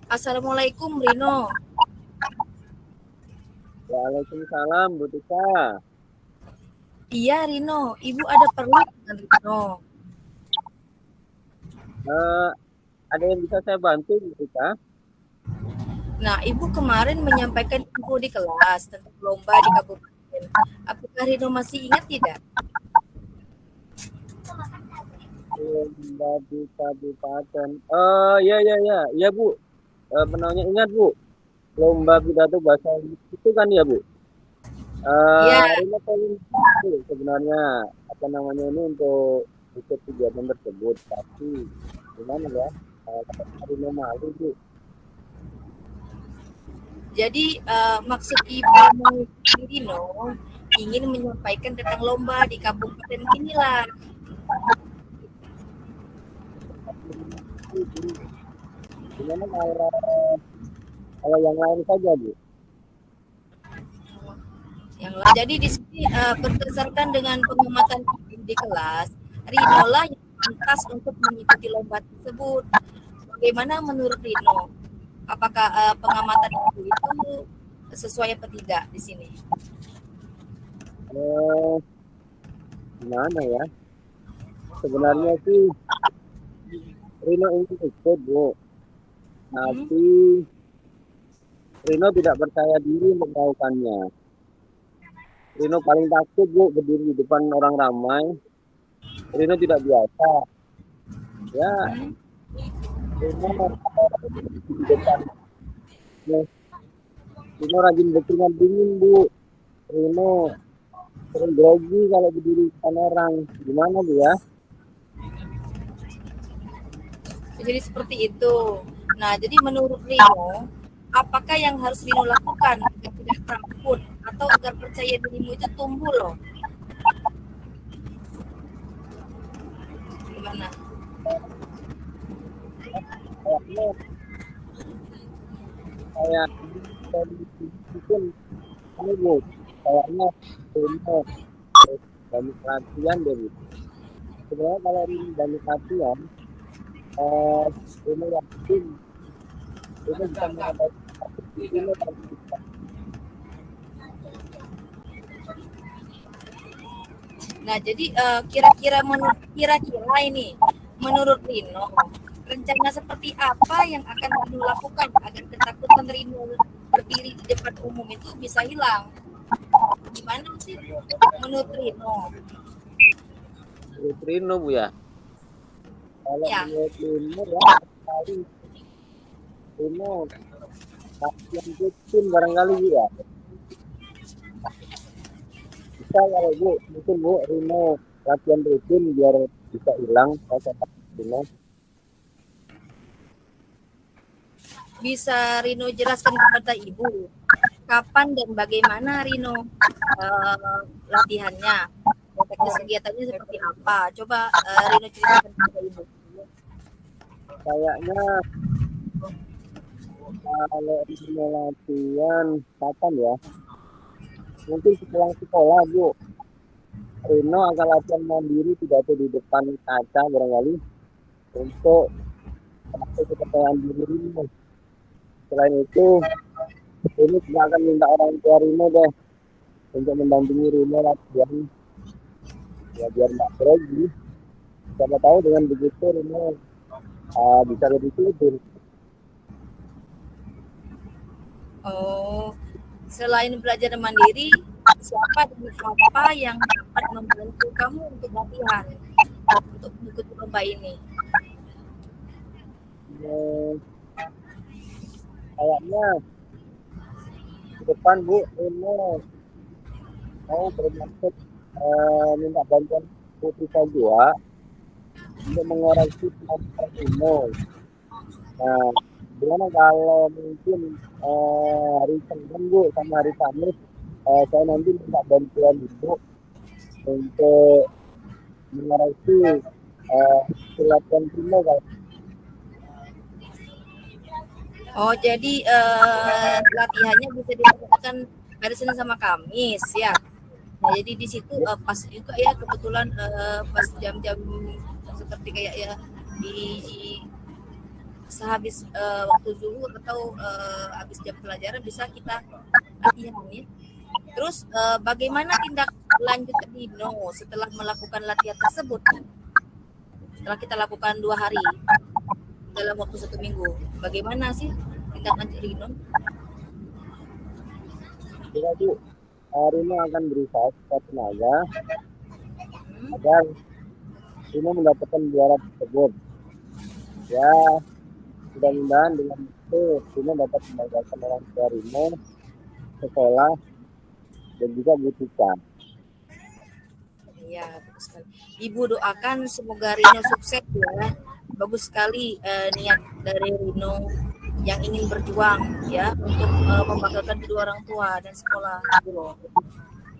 Assalamualaikum Rino. Waalaikumsalam, Bu Tika. Iya Rino, Ibu ada perlu dengan Rino. Eh, ada yang bisa saya bantu, Bu Tika? Nah, Ibu kemarin menyampaikan info di kelas tentang lomba di kabupaten. Apakah Rino masih ingat tidak? Lomba di kabupaten. Ya, ya, ya, ya, Bu. Namanya ingat, Bu. Lomba pidato bahasa Inggris itu kan ya, Bu. Iya, Rina pengen tahu sebenarnya apa namanya ini untuk ikut kegiatan tersebut. Tapi gimana ya? Rina malu, Bu. jadi maksud Ibu mau Rino ingin menyampaikan tentang lomba di kabupaten inilah. Gimana kalau yang lain saja, Bu? Jadi di sini berdasarkan dengan pengamatan Ibu di kelas, Rino lah yang pantas untuk mengikuti lomba tersebut. Bagaimana menurut Rino? Apakah pengamatan Ibu itu sesuai apa tidak di sini? Eh, Gimana ya? Sebenarnya sih Rino ingin ikut, Bu. Hmm? Tapi Rino tidak percaya diri untuk melakukannya. Rino paling takut, Bu, berdiri di depan orang ramai. Rino tidak biasa. Ya, Hmm? Rino di depan. Rino rajin berkeringat dingin, Bu. Rino sering grogi kalau berdiri di depan orang. Gimana, Bu ya? Jadi seperti itu. Nah, jadi menurut Rino, apakah yang harus Rino lakukan agar tidak takut atau agar percaya dirimu itu tumbuh loh? Gimana? Kayaknya kayak mungkin ini, Bu. Kayaknya Rino banyak latihan deh, Bu. Sebenarnya kalau Rino banyak latihan, eh, Rino yakin Rino bisa menghadapi Rino pasti bisa. Nah, jadi kira-kira ini menurut Rino, rencana seperti apa yang akan Rino lakukan agar ketakutan Rino berdiri di depan umum itu bisa hilang? Gimana sih menurut Rino? Menurut Rino, Bu ya. Kalau Ya, menurut Rino ya, paling Rino latihan rutin barangkali, Bu ya. Bisa kalau, Bu, mungkin, Bu, Rino latihan rutin biar bisa hilang rasa takut Rino. bisa Rino jelaskan kepada Ibu kapan dan bagaimana Rino latihannya, teknis kegiatannya seperti apa? Coba Rino ceritakan kepada Ibu. Kayaknya kalau Rino latihan kapan ya? Mungkin sepulang sekolah, Bu. Rino akan latihan mandiri pidato di depan kaca barangkali untuk melatih kepercayaan diri Rino. Selain itu, Rino juga akan minta orang tua Rino deh untuk mendampingi Rino latihan ya biar nggak grogi. Siapa tahu dengan begitu Rino bisa lebih tidur. Oh, selain belajar mandiri, siapa dan apa yang dapat membantu kamu untuk latihan, untuk mengikuti lomba ini? Eh, Kayaknya di depan, Bu, Rino mau bermaksud minta bantuan Putri Sajwa untuk mengoreksi kemampuan Rino. Nah, gimana kalau mungkin hari Senin, Bu, sama hari Kamis saya nanti minta bantuan Ibu untuk mengoreksi latihan Rino kalau Oh, jadi latihannya bisa dilakukan hari Senin sama Kamis ya. Nah, jadi di situ pas juga ya kebetulan pas jam-jam seperti kayak ya di sehabis waktu zuhur atau habis jam pelajaran bisa kita latihan ya. Terus bagaimana tindak lanjut Rino setelah melakukan latihan tersebut? Setelah kita lakukan 2 hari dalam waktu 1 minggu, bagaimana sih tindak lanjut Rino? Jadi Rino akan berusaha sekuat tenaga Hmm, agar Rino mendapatkan juara tersebut. Ya, mudah-mudahan dengan itu Rino dapat membanggakan orang tua Rino, sekolah, dan juga Bu Tika. ya, bagus sekali. Ibu doakan semoga Rino sukses ya. Bagus sekali niat dari Rino yang ingin berjuang ya untuk membanggakan kedua orang tua dan sekolah. Gitu loh.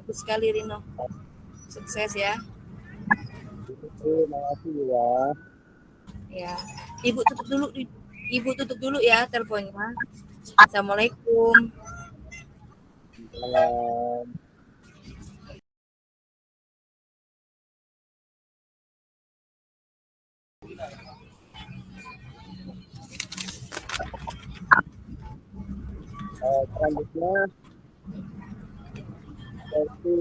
Bagus sekali Rino. Sukses ya. Terima kasih ya. Ya. Ibu tutup dulu. Ibu tutup dulu ya teleponnya. Assalamualaikum. Selamat. Selanjutnya, sesi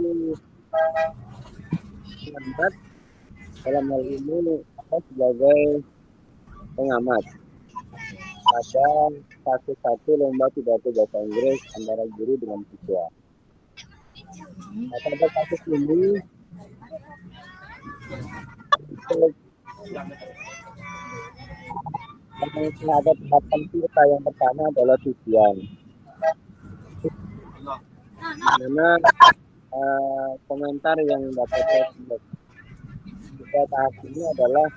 pengamat dalam hal ini saya sebagai pengamat pada satu lomba pidato bahasa Inggris antara guru dengan siswa. Nah, pada kasus ini ada tahapan kita. Yang pertama adalah tujuan, dimana komentar yang dapat saya pada tahap ini adalah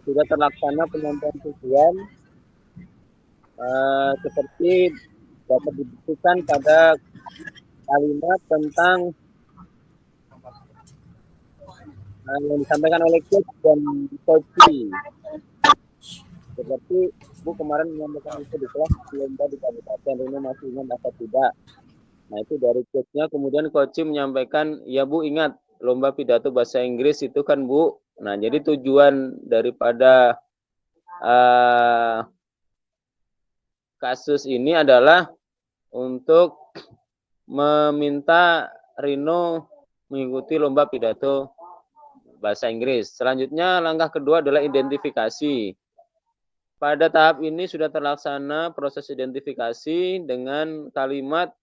sudah terlaksana penyampaian tujuan seperti dapat dibuktikan pada kalimat tentang yang disampaikan oleh coach dan coachi. Seperti Bu kemarin menyampaikan itu di kelas lomba di kabupaten, Rino masih ingat apa tidak? Nah itu dari coachnya, kemudian coachi menyampaikan, ya Bu ingat lomba pidato bahasa Inggris itu kan Bu. Nah jadi tujuan daripada kasus ini adalah untuk meminta Rino mengikuti lomba pidato bahasa Inggris. Selanjutnya langkah kedua adalah identifikasi. Pada tahap ini sudah terlaksana proses identifikasi dengan kalimat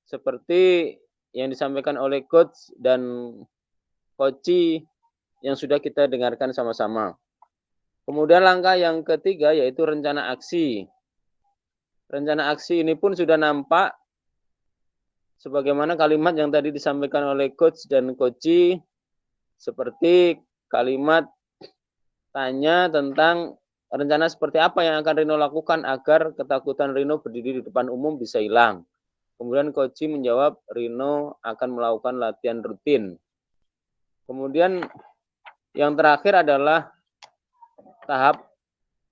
seperti yang disampaikan oleh coach dan coachi yang sudah kita dengarkan sama-sama. Kemudian langkah yang ketiga yaitu rencana aksi. Rencana aksi ini pun sudah nampak sebagaimana kalimat yang tadi disampaikan oleh coach dan coachi, seperti kalimat tanya tentang rencana seperti apa yang akan Rino lakukan agar ketakutan Rino berdiri di depan umum bisa hilang. Kemudian coachi menjawab, Rino akan melakukan latihan rutin. Kemudian yang terakhir adalah tahap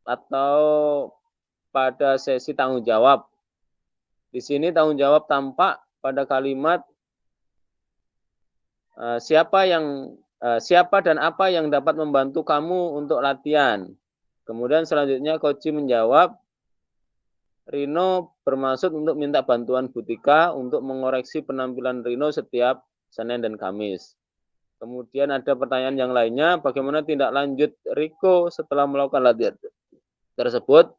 atau pada sesi tanggung jawab. Di sini tanggung jawab tampak pada kalimat siapa dan apa yang dapat membantu kamu untuk latihan. Kemudian selanjutnya coachi menjawab, Rino bermaksud untuk minta bantuan Butika untuk mengoreksi penampilan Rino setiap Senin dan Kamis. Kemudian ada pertanyaan yang lainnya, bagaimana tindak lanjut Riko setelah melakukan latihan tersebut?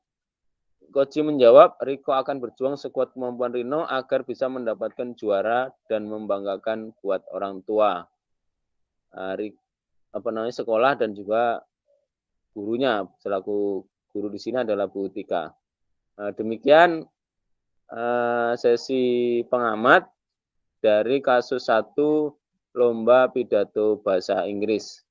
Coachi menjawab, Riko akan berjuang sekuat kemampuan Rino agar bisa mendapatkan juara dan membanggakan buat orang tua. Sekolah dan juga gurunya, selaku guru di sini adalah Bu Tika. Demikian sesi pengamat dari kasus 1 lomba pidato bahasa Inggris.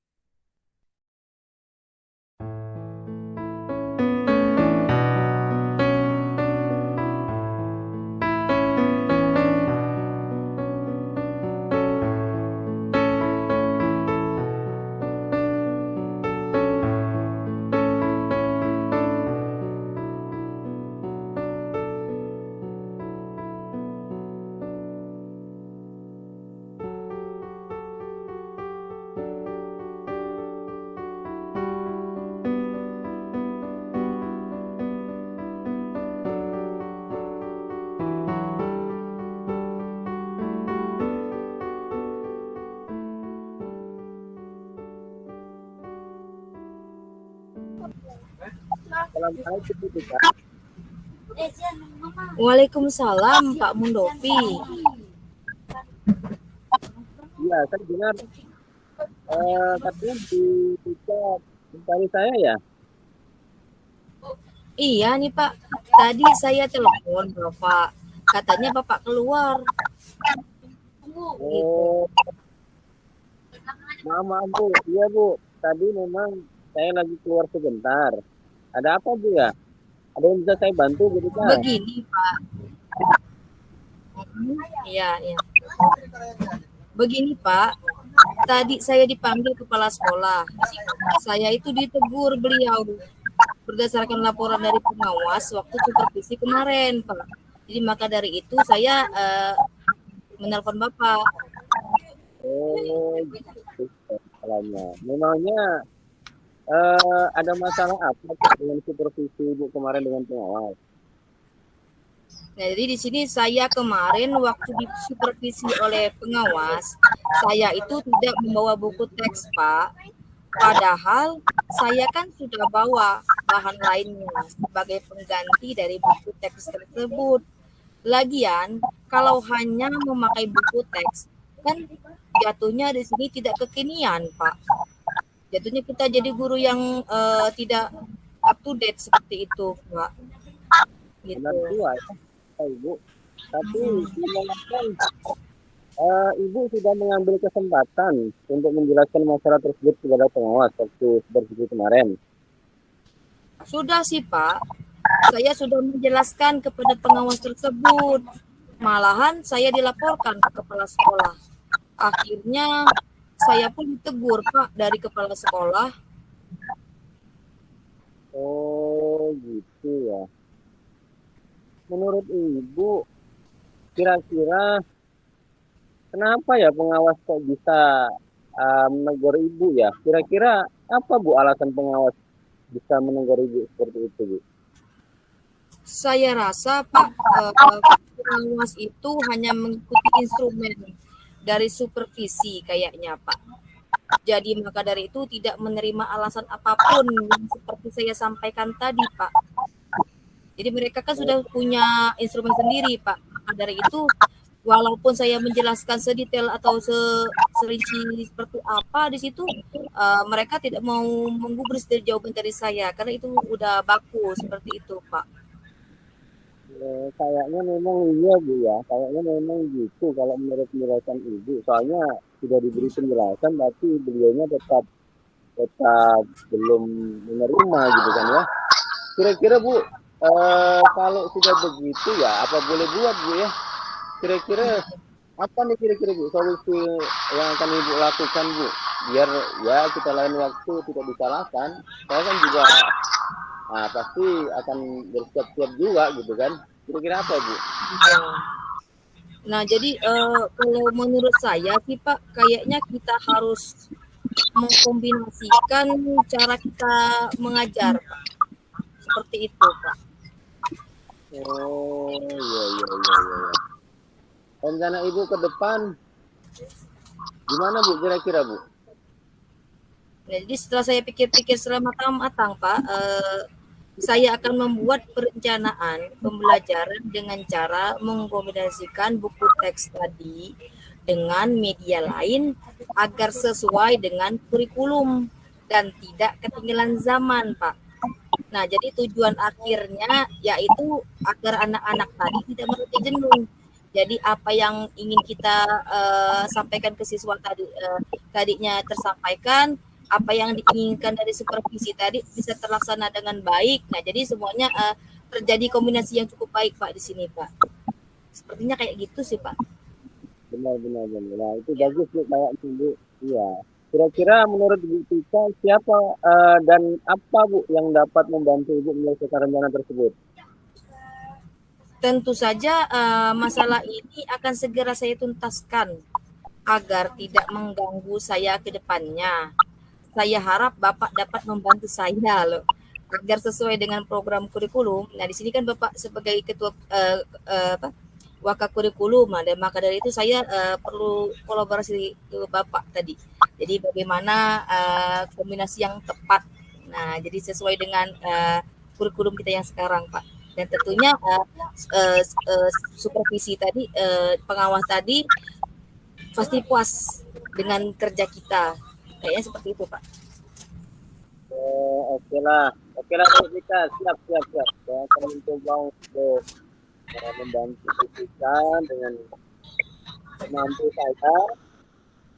Assalamualaikum Bu Kak. Waalaikumsalam Pak Mundovi. Iya, saya dengar katanya bisa mencari saya ya. Iya nih Pak, tadi saya telepon Bapak, katanya Bapak keluar. Oh, maaf Bu. Iya Bu, tadi memang saya lagi keluar sebentar. Ada apa Bu ya? Ada yang bisa saya bantu gitu Kak? Begini Pak, iya iya. Begini Pak, tadi saya dipanggil kepala sekolah. Saya itu ditegur beliau berdasarkan laporan dari pengawas waktu supervisi kemarin Pak. Jadi maka dari itu saya menelpon Bapak. Oh, gitu masalahnya. Memangnya ada masalah apa Kak, dengan supervisi Ibu kemarin dengan pengawas? Nah, jadi di sini saya kemarin waktu disupervisi oleh pengawas, saya itu tidak membawa buku teks, Pak. Padahal saya kan sudah bawa bahan lainnya sebagai pengganti dari buku teks tersebut. Lagian, kalau hanya memakai buku teks, kan jatuhnya di sini tidak kekinian, Pak. Jatuhnya kita jadi guru yang tidak up to date seperti itu, Pak. Gitu. Benar juga ya, Ibu. Tapi gimana Ibu sudah mengambil kesempatan untuk menjelaskan masalah tersebut kepada pengawas waktu supervisi kemarin. Sudah sih Pak, saya sudah menjelaskan kepada pengawas tersebut. Malahan saya dilaporkan ke kepala sekolah. Akhirnya saya pun ditegur Pak dari kepala sekolah. Oh, gitu ya. Menurut Ibu, kira-kira kenapa ya pengawas kok bisa menegur Ibu ya? Kira-kira apa Bu alasan pengawas bisa menegur Ibu seperti itu, Bu? Saya rasa Pak, pengawas itu hanya mengikuti instrumen dari supervisi kayaknya Pak. Jadi maka dari itu tidak menerima alasan apapun yang seperti saya sampaikan tadi Pak. Jadi mereka kan sudah punya instrumen sendiri Pak. Maka dari itu walaupun saya menjelaskan sedetail atau serinci seperti apa di situ, mereka tidak mau menggubris dari jawaban dari saya karena itu udah baku seperti itu Pak. Kayaknya memang iya Bu ya, kayaknya memang gitu kalau menurut penjelasan Ibu. Soalnya sudah diberi penjelasan tapi beliaunya tetap belum menerima gitu kan ya. Kira-kira Bu, kalau sudah begitu ya apa boleh buat Bu ya? Kira-kira apa nih kira-kira Bu solusi yang akan Ibu lakukan Bu? Biar ya kita lain waktu tidak disalahkan. Saya kan juga pasti akan bersiap-siap juga gitu kan. Kira-kira apa Bu? Nah jadi kalau menurut saya sih Pak, kayaknya kita harus mengkombinasikan cara kita mengajar Pak. Seperti itu Pak. Oh iya. Rencana Ibu ke depan gimana Bu kira-kira Bu? Nah, jadi setelah saya pikir-pikir secara matang-matang Pak, saya akan membuat perencanaan pembelajaran dengan cara mengkombinasikan buku teks tadi dengan media lain agar sesuai dengan kurikulum dan tidak ketinggalan zaman Pak. Nah, jadi tujuan akhirnya yaitu agar anak-anak tadi tidak merasa jenuh. Jadi apa yang ingin kita sampaikan ke siswa tadinya tersampaikan, apa yang diinginkan dari supervisi tadi bisa terlaksana dengan baik. Nah, jadi semuanya terjadi kombinasi yang cukup baik Pak di sini Pak. Sepertinya kayak gitu sih Pak. Benar. Nah, itu bagus Bu kayak Bu. Iya. Kira-kira menurut Bu Tika siapa dan apa Bu yang dapat membantu Ibu menyelesaikan rencana tersebut? Tentu saja masalah ini akan segera saya tuntaskan agar tidak mengganggu saya ke depannya. Saya harap Bapak dapat membantu saya loh agar sesuai dengan program kurikulum. Nah, di sini kan Bapak sebagai ketua wakakurikulum, dan maka dari itu saya perlu kolaborasi ke Bapak tadi. Jadi bagaimana kombinasi yang tepat Nah, jadi sesuai dengan kurikulum kita yang sekarang, Pak. Dan tentunya supervisi tadi, pengawas tadi pasti puas dengan kerja kita. Kayaknya seperti itu, Pak. Oke lah. Oke lah, Bu Rika. Siap, siap, siap. Saya akan mencoba untuk membantu kita dengan mampu saya.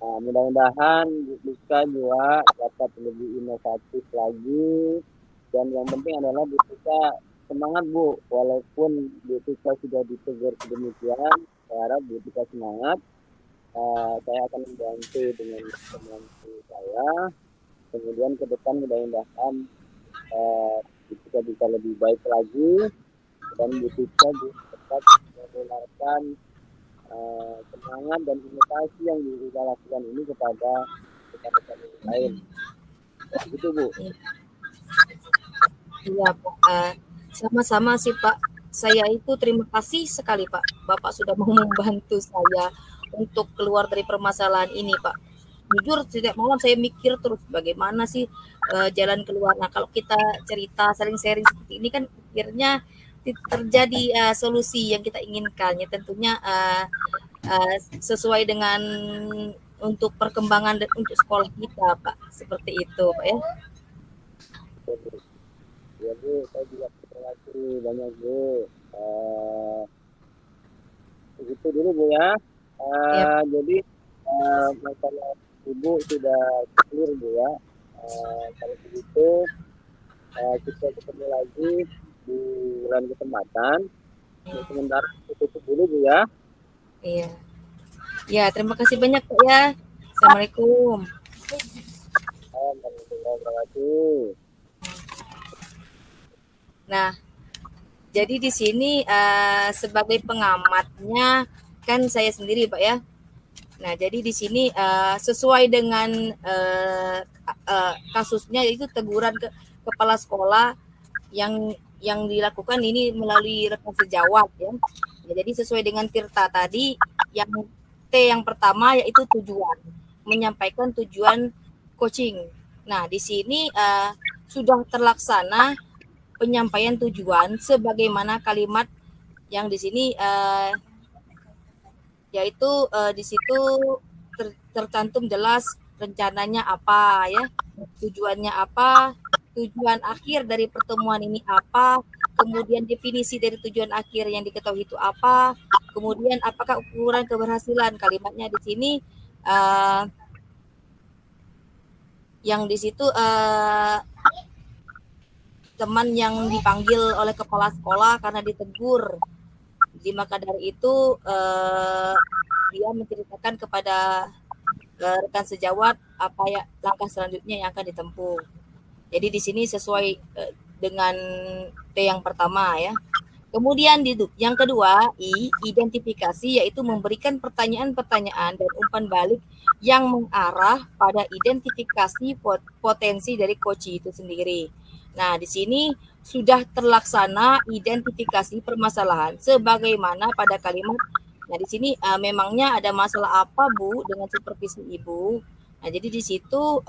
Nah, mudah-mudahan Bu Rika juga dapat lebih inovatif lagi. Dan yang penting adalah Bu Rika semangat, Bu. Walaupun Bu Rika sudah ditegur sedemikian, saya harap Bu Rika semangat. Saya akan membantu dengan teman saya. Kemudian ke depan mudah-mudahan kita bisa lebih baik lagi dan bisa tetap menularkan semangat dan inovasi yang kita lakukan ini kepada rekan-rekan yang lain. Begitu, Bu. Iya, Pak. Sama-sama sih, Pak. Saya itu terima kasih sekali, Pak. Bapak sudah mau membantu saya untuk keluar dari permasalahan ini, Pak. Jujur setiap malam saya mikir terus bagaimana sih jalan keluar. Nah, kalau kita cerita saling sharing seperti ini kan akhirnya terjadi solusi yang kita inginkan. Ya tentunya sesuai dengan untuk perkembangan dan untuk sekolah kita, Pak. Seperti itu, Pak ya. Ya, Bu, saya juga terima kasih banyak, Bu. Begitu dulu, Bu ya. Jadi masalah Ibu sudah clear, Bu ya. Kalau begitu kita ketemu lagi di lain kesempatan. Sementara tutup dulu, Bu ya. Iya. Ya, terima kasih banyak, Pak ya. Assalamualaikum. Terima kasih. Nah, jadi di sini sebagai pengamatnya kan saya sendiri, Pak ya. Nah, jadi di sini sesuai dengan kasusnya yaitu teguran ke kepala sekolah yang dilakukan ini melalui rekan sejawat ya. Jadi sesuai dengan Tirta tadi yang T yang pertama yaitu tujuan, menyampaikan tujuan coaching. Nah, di sini sudah terlaksana penyampaian tujuan sebagaimana kalimat yang di sini yaitu di situ tercantum jelas rencananya apa ya, tujuannya apa, tujuan akhir dari pertemuan ini apa, kemudian definisi dari tujuan akhir yang diketahui itu apa, kemudian apakah ukuran keberhasilan. Kalimatnya di sini yang di situ teman yang dipanggil oleh kepala sekolah karena ditegur. Jadi maka dari itu dia menceritakan kepada rekan sejawat apa ya langkah selanjutnya yang akan ditempuh. Jadi di sini sesuai dengan T yang pertama ya. Kemudian yang kedua, identifikasi, yaitu memberikan pertanyaan-pertanyaan dan umpan balik yang mengarah pada identifikasi potensi dari coach itu sendiri. Nah, di sini sudah terlaksana identifikasi permasalahan sebagaimana pada kalimat. Nah, di sini memangnya ada masalah apa, Bu, dengan supervisi Ibu? Nah, jadi di situ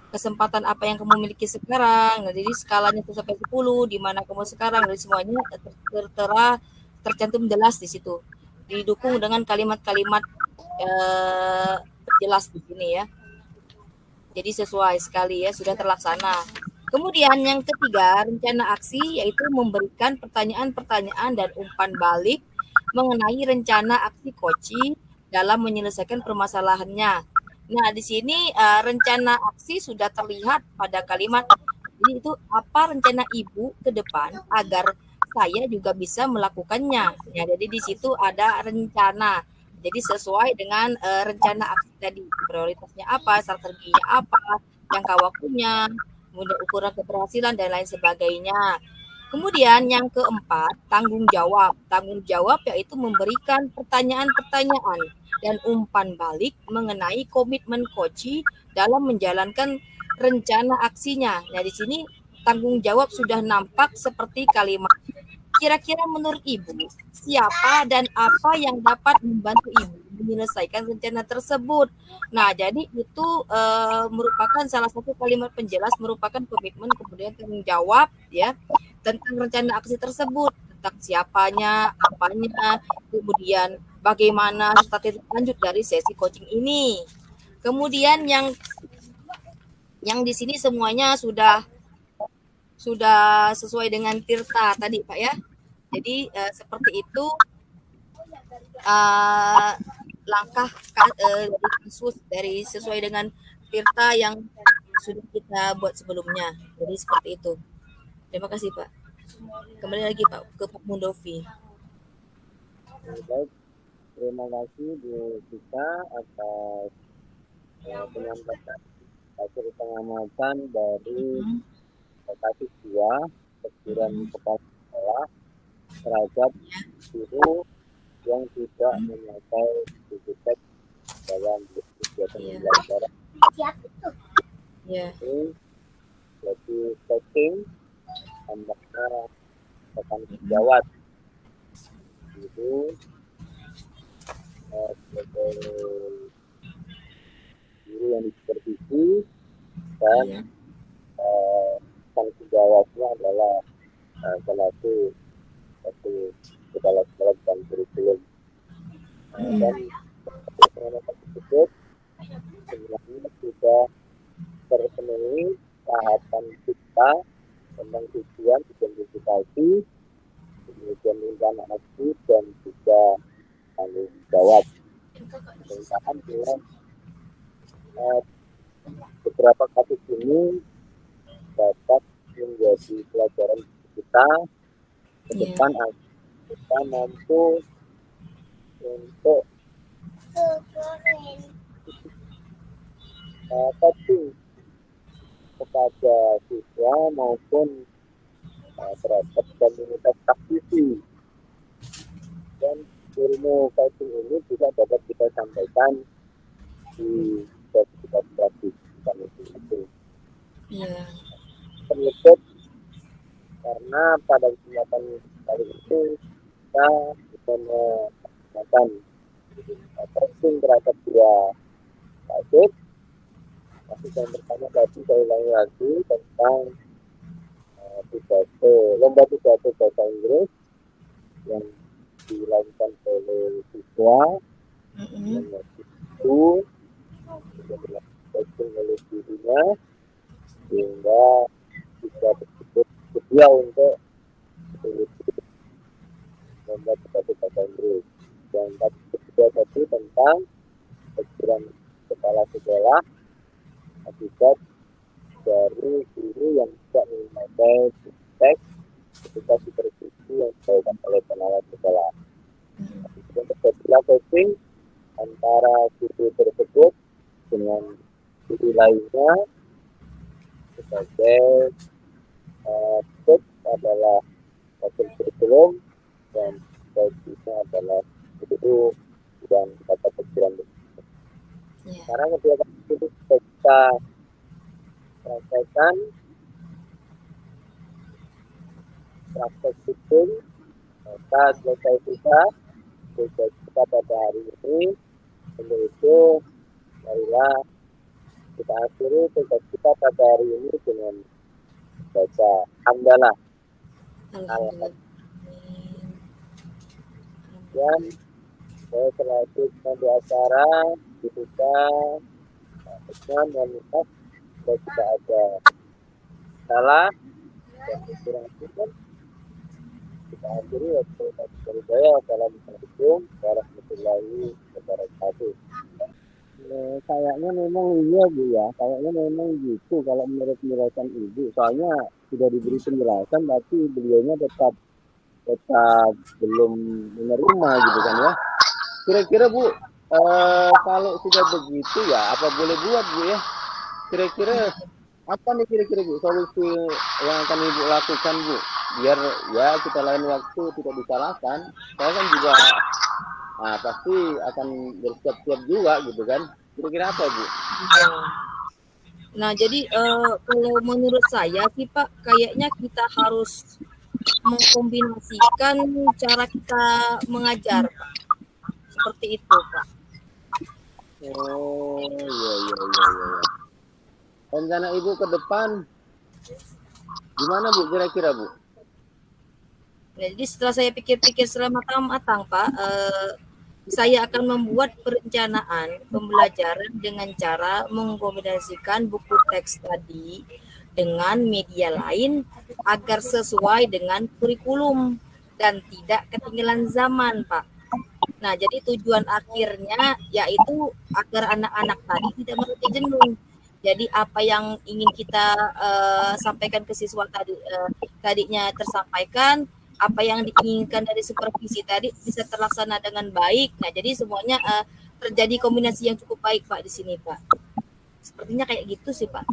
kesempatan apa yang kamu miliki sekarang. Nah, jadi skalanya 1 sampai 10 di mana kamu sekarang, dari semuanya tercantum jelas di situ. Didukung dengan kalimat-kalimat jelas di sini ya. Jadi sesuai sekali ya, sudah terlaksana. Kemudian yang ketiga, rencana aksi yaitu memberikan pertanyaan-pertanyaan dan umpan balik mengenai rencana aksi coaching dalam menyelesaikan permasalahannya. Nah, di sini rencana aksi sudah terlihat pada kalimat. Jadi itu apa rencana Ibu ke depan agar saya juga bisa melakukannya. Ya, jadi di situ ada rencana. Jadi sesuai dengan rencana aksi tadi, prioritasnya apa, strateginya apa, jangka waktunya, kemudian ukuran keberhasilan dan lain sebagainya. Kemudian yang keempat, tanggung jawab. Tanggung jawab yaitu memberikan pertanyaan-pertanyaan dan umpan balik mengenai komitmen coach dalam menjalankan rencana aksinya. Nah, di sini tanggung jawab sudah nampak seperti kalimat. Kira-kira menurut Ibu, siapa dan apa yang dapat membantu Ibu menyelesaikan rencana tersebut. Nah, jadi itu merupakan salah satu kalimat penjelas, merupakan komitmen kemudian tanggung jawab ya tentang rencana aksi tersebut, tentang siapanya, apanya, kemudian bagaimana strategi lanjut dari sesi coaching ini. Kemudian yang di sini semuanya sudah sesuai dengan Tirta tadi Pak ya. Jadi seperti itu langkah dari kasus dari sesuai dengan Tirta yang sudah kita buat sebelumnya. Jadi seperti itu. Terima kasih Pak. Kembali lagi Pak ke Pak Mundovi. Baik, terima kasih Bu Tika atas penyampaian hasil pengamatan dari kasus 2 teguran kepala sekolah terhadap guru yang tidak memakai digitek dalam kegiatan pembelajaran. Ini jadi setting antara rekan sejawat guru sebagai guru yang disupervisi dan rekan sejawatnya adalah salah satu kepala sekolah dan kurikulum. Dan pengamatan tersebut sebenarnya sudah terpenuhi tahapan kita tentang tujuan identifikasi, kemudian rencana aksi dan juga tanggung jawab. Pemerintahan dengan beberapa kasus ini dapat menjadi pelajaran kita ke depan agar kita mampu untuk coaching kepada siswa maupun terhadap komunitas praktisi. Dan ilmu coaching ini juga dapat kita sampaikan di sertifikat praktis kami itu. Penutup karena pada kesempatan kali itu kita bisa melakukan coaching terhadap 2 kasus. Kasus yang pertama tadi saya ulangi lagi tentang lomba pidato bahasa Inggris yang dilakukan oleh siswa yang itu sudah dilakukan oleh dirinya sehingga siswa tersebut sedia untuk mengikuti lomba pidato bahasa Inggris. Dan kedua tadi tentang teguran kepala sekolah akibat dari guru yang tidak memakai teks ketika supervisi yang dilakukan oleh pengawas sekolah. Kemudian terjadilah coaching antara guru tersebut dengan guru lainnya sebagai coach adalah wakil kurikulum dan coachnya adalah guru dan kata pikiran. Sekarang kedua kali itu kita praktekkan praktek coaching. Maka selesai kita pada hari ini. Untuk itu marilah kita akhiri tugas kita pada hari ini dengan baca hamdalah. Dan saya selaku di acara dibuka dan meminta supaya tidak ada salah dan kekurangan. Kita akhiri waktu dari saya. Assalamualaikum warahmatullahi wabarakatuh. Kayaknya memang iya Bu ya, kayaknya memang gitu kalau menurut penjelasan Ibu. Soalnya sudah diberi penjelasan tapi beliaunya tetap belum menerima gitu kan ya. Kira-kira Bu, kalau sudah begitu ya apa boleh buat Bu ya? Kira-kira apa nih kira-kira Bu solusi yang akan Ibu lakukan Bu? Biar ya kita lain waktu tidak disalahkan. Saya kan juga pasti akan bersiap-siap juga gitu kan. Kira-kira apa Bu? Nah jadi kalau menurut saya sih Pak, kayaknya kita harus mengkombinasikan cara kita mengajar Pak. Seperti itu Pak. Oh, iya, iya, iya, iya. Rencana Ibu ke depan gimana Bu kira-kira Bu? Nah, jadi setelah saya pikir-pikir secara matang-matang, Pak, saya akan membuat perencanaan pembelajaran dengan cara mengkombinasikan buku teks tadi dengan media lain agar sesuai dengan kurikulum dan tidak ketinggalan zaman, Pak. Nah, jadi tujuan akhirnya yaitu agar anak-anak tadi tidak merasa jenuh. Jadi apa yang ingin kita sampaikan ke siswa tadinya tersampaikan, apa yang diinginkan dari supervisi tadi bisa terlaksana dengan baik. Nah, jadi semuanya terjadi kombinasi yang cukup baik, Pak, di sini, Pak. Sepertinya kayak gitu sih, Pak.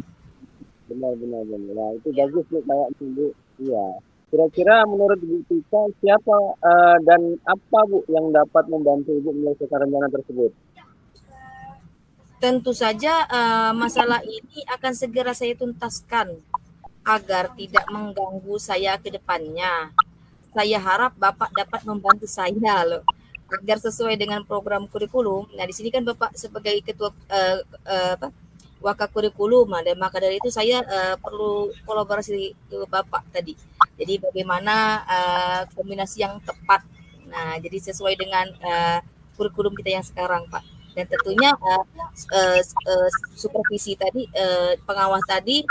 Benar, benar, benar. Nah, itu bagus Bu kayak Bu. Iya. Kira-kira menurut Bu Tika siapa dan apa Bu yang dapat membantu Ibu menyelesaikan rencana tersebut? Tentu saja masalah ini akan segera saya tuntaskan agar tidak mengganggu saya ke depannya. Saya harap Bapak dapat membantu saya loh agar sesuai dengan program kurikulum. Nah, di sini kan Bapak sebagai ketua apa, Waka kurikulum, dan maka dari itu saya perlu kolaborasi ke Bapak tadi. Jadi bagaimana kombinasi yang tepat. Nah, jadi sesuai dengan kurikulum kita yang sekarang, Pak. Dan tentunya supervisi tadi, pengawas tadi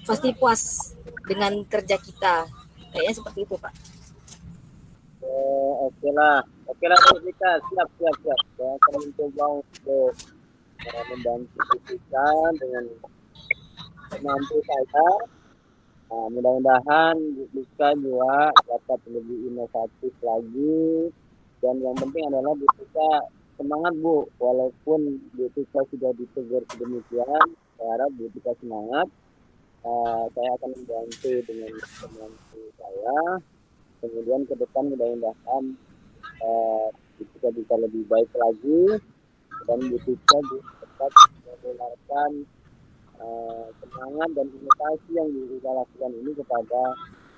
pasti puas dengan kerja kita. Kayaknya seperti itu, Pak. Oke lah. Oke lah Bu Tika. Siap, siap, siap. Saya akan mencoba untuk membantu Bu Tika dengan mampu saya. Nah, mudah-mudahan Bu Tika juga dapat lebih inovatif lagi. Dan yang penting adalah Bu Tika semangat Bu. Walaupun Bu Tika sudah ditegur sedemikian, saya harap Bu Tika semangat. Saya akan membantu dengan teman-teman saya. Kemudian ke depan mudah-mudahan Bu Tika bisa lebih baik lagi. Dan Bu Tika dapat menularkan semangat dan inovasi yang kita lakukan ini kepada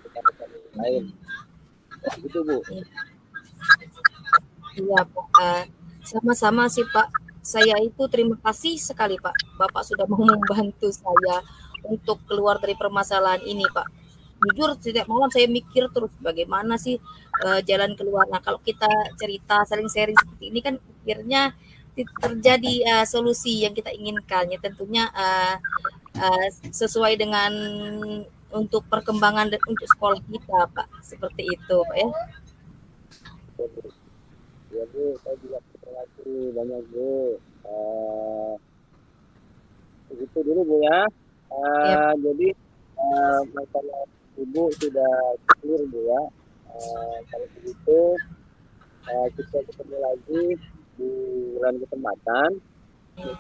rekan-rekan yang lain. Gitu Bu. Iya, Pak. Sama-sama sih, Pak. Saya itu terima kasih sekali, Pak. Bapak sudah mau membantu saya untuk keluar dari permasalahan ini, Pak. Jujur, setiap malam saya mikir terus bagaimana sih jalan keluar. Nah, kalau kita cerita, saling sharing seperti ini kan akhirnya terjadi solusi yang kita inginkan. Ya, tentunya sesuai dengan untuk perkembangan dan untuk sekolah kita, Pak. Seperti itu, Pak ya. Ya Bu, saya juga terima kasih banyak Bu. Begitu dulu Bu ya. Ya, Jadi masalah Ibu sudah clear Bu ya. Kalau begitu kita ketemu lagi di bulan kesempatan.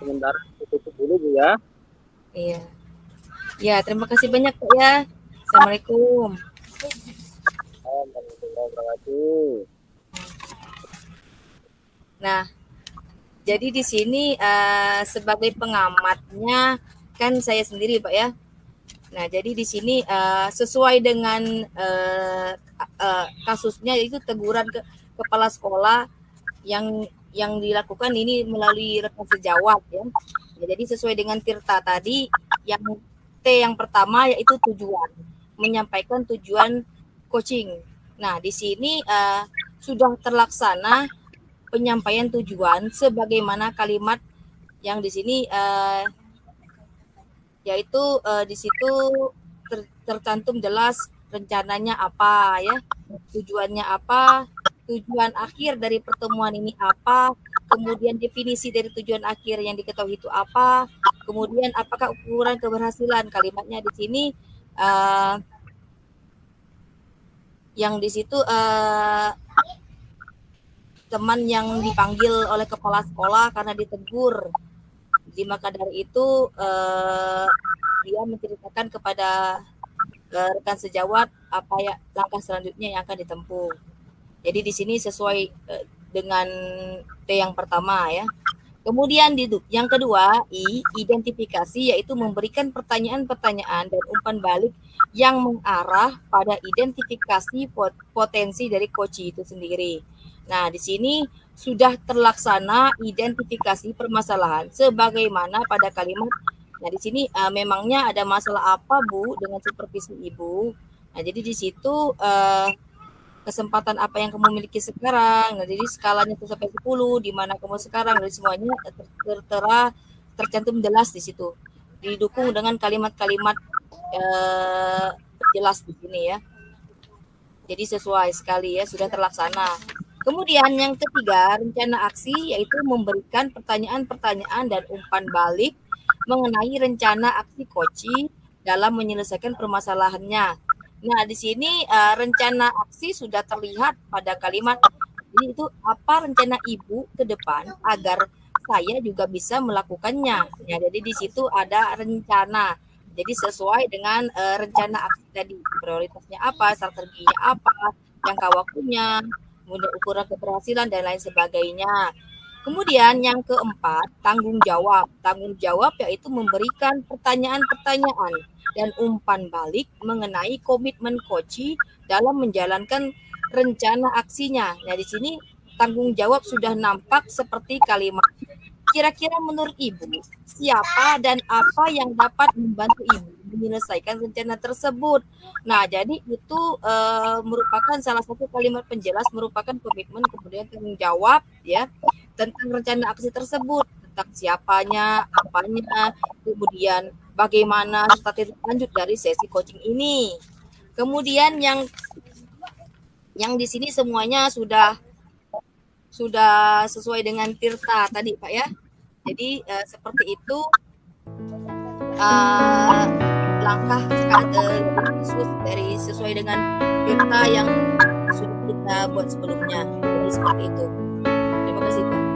Sementara tutup dulu Bu ya. iya. Ya, terima kasih banyak, Pak ya. Assalamualaikum. Terima kasih. Nah, jadi di sini sebagai pengamatnya kan saya sendiri, Pak ya. Nah, jadi di sini sesuai dengan kasusnya itu teguran ke kepala sekolah yang dilakukan ini melalui rekan sejawat ya. Ya, jadi sesuai dengan Tirta tadi yang T yang pertama yaitu tujuan, menyampaikan tujuan coaching. Nah, di sini sudah terlaksana penyampaian tujuan sebagaimana kalimat yang di sini yaitu di situ tercantum jelas rencananya apa ya, tujuannya apa, tujuan akhir dari pertemuan ini apa, kemudian definisi dari tujuan akhir yang diketahui itu apa, kemudian apakah ukuran keberhasilan. Kalimatnya di sini yang di situ teman yang dipanggil oleh kepala sekolah karena ditegur. Jadi maka dari itu dia menceritakan kepada rekan sejawat apa ya langkah selanjutnya yang akan ditempuh. Jadi di sini sesuai dengan T yang pertama ya. Kemudian yang kedua, identifikasi, yaitu memberikan pertanyaan-pertanyaan dan umpan balik yang mengarah pada identifikasi potensi dari coach itu sendiri. Nah, di sini sudah terlaksana identifikasi permasalahan sebagaimana pada kalimat. Nah, di sini memangnya ada masalah apa, Bu, dengan supervisi Ibu? Nah, jadi di situ kesempatan apa yang kamu miliki sekarang. Nah, jadi skalanya 1 sampai 10 di mana kamu sekarang, dari semuanya tertera tercantum jelas di situ. Didukung dengan kalimat-kalimat jelas di sini ya. Jadi sesuai sekali ya, sudah terlaksana. Kemudian yang ketiga, rencana aksi yaitu memberikan pertanyaan-pertanyaan dan umpan balik mengenai rencana aksi Koci dalam menyelesaikan permasalahannya. Nah, di sini rencana aksi sudah terlihat pada kalimat. Jadi itu apa rencana Ibu ke depan agar saya juga bisa melakukannya. Ya, jadi di situ ada rencana. Jadi sesuai dengan rencana aksi tadi, prioritasnya apa, strateginya apa, jangka waktunya, kemudian ukuran keberhasilan dan lain sebagainya. Kemudian yang keempat, tanggung jawab. Tanggung jawab yaitu memberikan pertanyaan-pertanyaan dan umpan balik mengenai komitmen Koci dalam menjalankan rencana aksinya. Nah, di sini tanggung jawab sudah nampak seperti kalimat. Kira-kira menurut Ibu, siapa dan apa yang dapat membantu Ibu menyelesaikan rencana tersebut? Nah, jadi itu merupakan salah satu kalimat penjelas, merupakan komitmen, kemudian tanggung jawab ya tentang rencana aksi tersebut, tentang siapanya, apanya, kemudian bagaimana strategi lanjut dari sesi coaching ini. Kemudian yang di sini semuanya sudah sesuai dengan Tirta tadi, Pak ya. Jadi seperti itu langkah khusus dari sesuai dengan Tirta yang sudah kita buat sebelumnya. Jadi seperti itu. Terima kasih, Pak.